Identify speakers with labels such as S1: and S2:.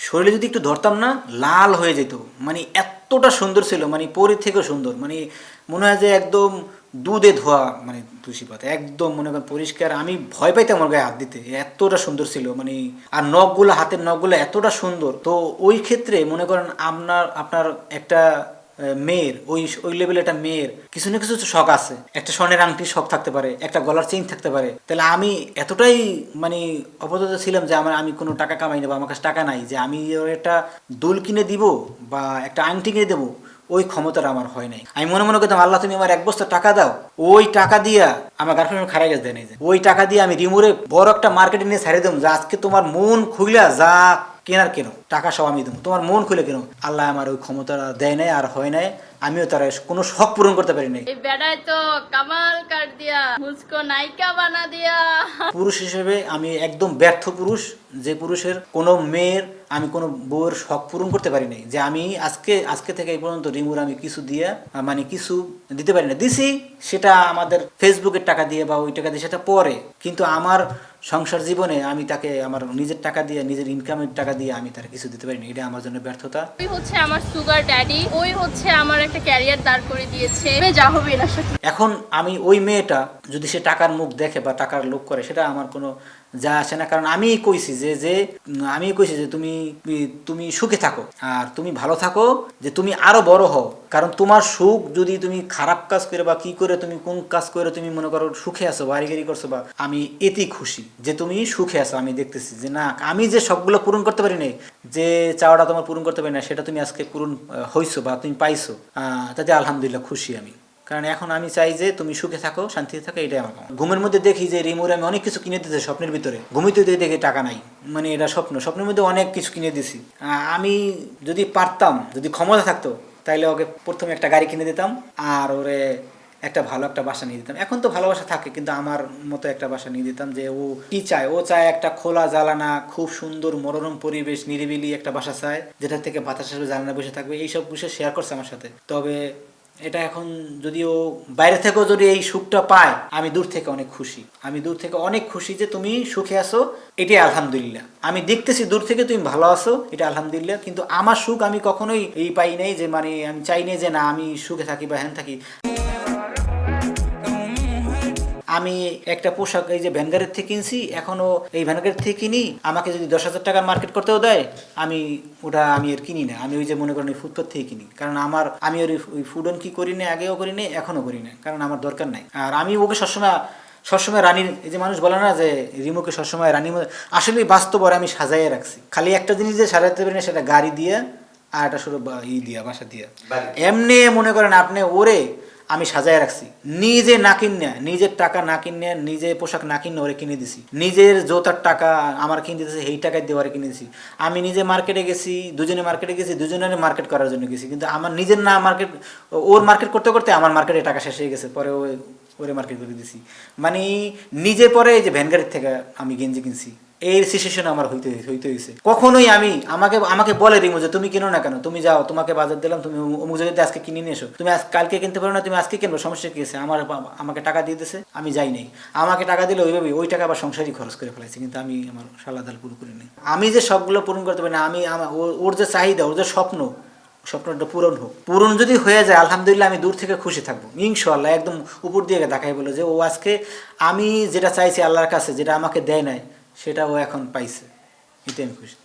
S1: শরীরে যদি একটু ধরতাম না, লাল হয়ে যেত। মানে এতটা সুন্দর ছিল, মানে পরীর থেকেও সুন্দর। মানে মনে হয় যে একদম দুধে ধোয়া, মানে তুলসী পাতা একদম মনে করেন পরিষ্কার। আমি ভয় পাইতাম আমার গায়ে হাত দিতে, এতটা সুন্দর ছিল। মানে আর নখগুলো, হাতের নখগুলো এতটা সুন্দর। তো ওই ক্ষেত্রে মনে করেন আপনার একটা মেয়ের ওই ওই লেভেলে একটা মেয়ের কিছু না কিছু তো শখ আছে। একটা স্বর্ণের আংটির শখ থাকতে পারে, একটা গলার চেইন থাকতে পারে। তাহলে আমি এতটাই মানে অপদার্থ ছিলাম যে আমি কোনো টাকা কামাই না বা আমার কাছে টাকা নাই যে আমি ওর একটা দুল কিনে দিব বা একটা আংটি কিনে দেবো, ওই ক্ষমতাটা আমার হয় নাই। আমি মনে মনে করতাম, আল্লাহ তুমি আমার এক বস্তা টাকা দাও, ওই টাকা দিয়া আমার গার্লফ্রেন্ড খারাই গেছে দেয় নাই, ওই টাকা দিয়ে আমি রিমুরে বড় একটা মার্কেটে নিয়ে ছাড়িয়ে দেবো যে আজকে তোমার মন খুইলা যা কেনার কেন, টাকা সব আমি দেবো, তোমার মন খুলে কেন। আল্লাহ আমার ওই ক্ষমতা দেয় নাই, আর হয় নাই। আমিও তার কোনো শখ পূরণ করতে পারি নাই।
S2: এই বেড়ায় তো কামাল কাট দিয়া মুঝকো নায়িকা বানা দিয়া।
S1: পুরুষ হিসেবে আমি একদম ব্যর্থ পুরুষ, যে পুরুষের কোনো মেয়ের আমি কোনো বউয়ের শখ পূরণ করতে পারি নাই। যে আমি আজকে থেকে এই পর্যন্ত রিমুর আমি কিছু দিয়ে মানে কিছু দিতে পারি না। দিছি সেটা আমাদের ফেসবুকের টাকা দিয়ে বা ওই টাকা দিয়ে, সেটা পরে। কিন্তু আমার সংসার জীবনে আমি তাকে আমার নিজের টাকা দিয়ে, নিজের ইনকামের টাকা দিয়ে আমি তার কিছু দিতে পারিনি। এটা আমার জন্য ব্যর্থতা।
S2: ওই হচ্ছে আমার সুগার ড্যাডি, ওই হচ্ছে আমার একটা ক্যারিয়ার দাঁড় করে দিয়েছে, যা হবে না সাথে।
S1: এখন আমি ওই মেয়েটা যদি সে টাকার মুখ দেখে বা টাকার লোভ করে, সেটা আমার কোনো যা আসে না। কারণ আমি কইছি যে তুমি তুমি সুখে থাকো আর তুমি ভালো থাকো, যে তুমি আরো বড় হও। কারণ তোমার সুখ যদি তুমি খারাপ কাজ করে বা কি করে, তুমি কোন কাজ করে তুমি মনে করো সুখে আছো, বাড়িগাড়ি করছো, বা আমি এতেই খুশি যে তুমি সুখে আছো। আমি দেখতেছি যে না, আমি যে সবগুলো পূরণ করতে পারি নাই, যে চাওয়াটা তোমার পূরণ করতে পারি না, সেটা তুমি আজকে পূরণ হইছো বা তুমি পাইছো, তাতে আলহামদুলিল্লাহ খুশি আমি। কারণ এখন আমি চাই যে তুমি সুখে থাকো, শান্তিতে থাকো, এটাই আমার কামনা। ঘুমের মধ্যে দেখি যে রিমুর আমি অনেক কিছু কিনে দিতে, স্বপ্নের ভিতরে ঘুমিতে দেখি টাকা নাই। মানে এটা স্বপ্নের মধ্যে অনেক কিছু কিনে দিছি। আমি যদি পারতাম, যদি ক্ষমতা থাকতো, তাইলে ওকে প্রথমে একটা গাড়ি কিনে দিতাম আর ওরে একটা ভালো একটা বাসা নিয়ে দিতাম। এখন তো ভালোবাসা থাকে, কিন্তু আমার মতো একটা বাসা নিয়ে দিতাম। যে ও কি চায়, ও চায় একটা খোলা জ্বালানা, খুব সুন্দর মনোরম পরিবেশ, নিরিবিলি একটা বাসা চায়, যেটা থেকে বাতাসের জ্বালানা বসে থাকবে। এইসব বিষয় শেয়ার করছে আমার সাথে। তবে এটা এখন যদিও বাইরে থেকেও যদি এই সুখটা পায়, আমি দূর থেকে অনেক খুশি। আমি দূর থেকে অনেক খুশি যে তুমি সুখে আছো, এটাই আলহামদুলিল্লাহ। আমি দেখতেছি দূর থেকে তুমি ভালো আছো, এটা আলহামদুলিল্লাহ। কিন্তু আমার সুখ আমি কখনোই এই পাই নাই যে মানে আমি চাই নাই যে না আমি সুখে থাকি বা হ্যান থাকি। আমি একটা পোশাক এই যে ভ্যানগাড়ির থেকে কিনছি, এখনো এই ভ্যানগাড়ির থেকে কিনি, আমাকে যদি 10,000 টাকার মার্কেট করতেও দেয়, আমি ওটা আমি আর কিনি না। আমি ওই যে মনে করেন ওই ফুটপাথ থেকে কিনি। কারণ আমি ওই ফুডন কি করি না, আগেও করি না, এখনো করি না, কারণ আমার দরকার নাই। আর আমি ওকে সবসময় রানীর, এই যে মানুষ বলে না যে রিমুকে সবসময় রানী, আসলে বাস্তব আর আমি সাজাইয়ে রাখছি। খালি একটা জিনিস যে সাজাতে পারি না, সেটা গাড়ি দিয়ে আর একটা শুধু দিয়া বাসা দিয়া। এমনি মনে করেন আপনি ওরে আমি সাজায় রাখছি। নিজে না কিনে, নিজের টাকা না কিনে, নিজে পোশাক না কিনে ওরে কিনে দিছি। নিজের জোতার টাকা আমার কিনে দিতেছে, এই টাকায় দিয়ে ওরে কিনে দিছি। আমি নিজে মার্কেটে গেছি, দুজনে দুজনের মার্কেট করার জন্য গেছি। কিন্তু আমার নিজের না মার্কেট, ওর মার্কেট করতে করতে আমার মার্কেটে টাকা শেষ হয়ে গেছে, পরে ওরে মার্কেট করে দিছি। মানে নিজে পরে এই যে ভ্যানগাড়ির থেকে আমি গেঞ্জি কিনছি, এই সিচুয়েশন আমার হইতে হয়েছে। কখনোই আমাকে বলে রিমু যে তুমি কিনো না কেন, তুমি যাও, তোমাকে বাজার দিলাম, তুমি অমুক জায়গাতে আজকে কিনে নিয়ে এসো, তুমি কালকে কিনতে পারো না, তুমি আজকে কিনবো, সমস্যা কি আছে? আমাকে টাকা দিয়ে দিয়েছে, আমি যাই নাই। আমাকে টাকা দিলে ওইভাবে ওই টাকা আবার সংসারই খরচ করে ফেলাইছে, কিন্তু আমি আমার সালাদাল পুরো করি নাই। আমি যে সবগুলো পূরণ করতে পারি না, ওর যে চাহিদা, ওর যে স্বপ্নটা পূরণ হোক। পূরণ যদি হয়ে যায় আলহামদুলিল্লাহ, আমি দূর থেকে খুশি থাকবো ইনশাআল্লাহ। একদম উপর দিয়ে দেখাই বলে যে ও আজকে আমি যেটা চাইছি আল্লাহর কাছে, যেটা আমাকে দেয় নাই, সেটা ও এখন পাইছে, এতে আমি খুশি।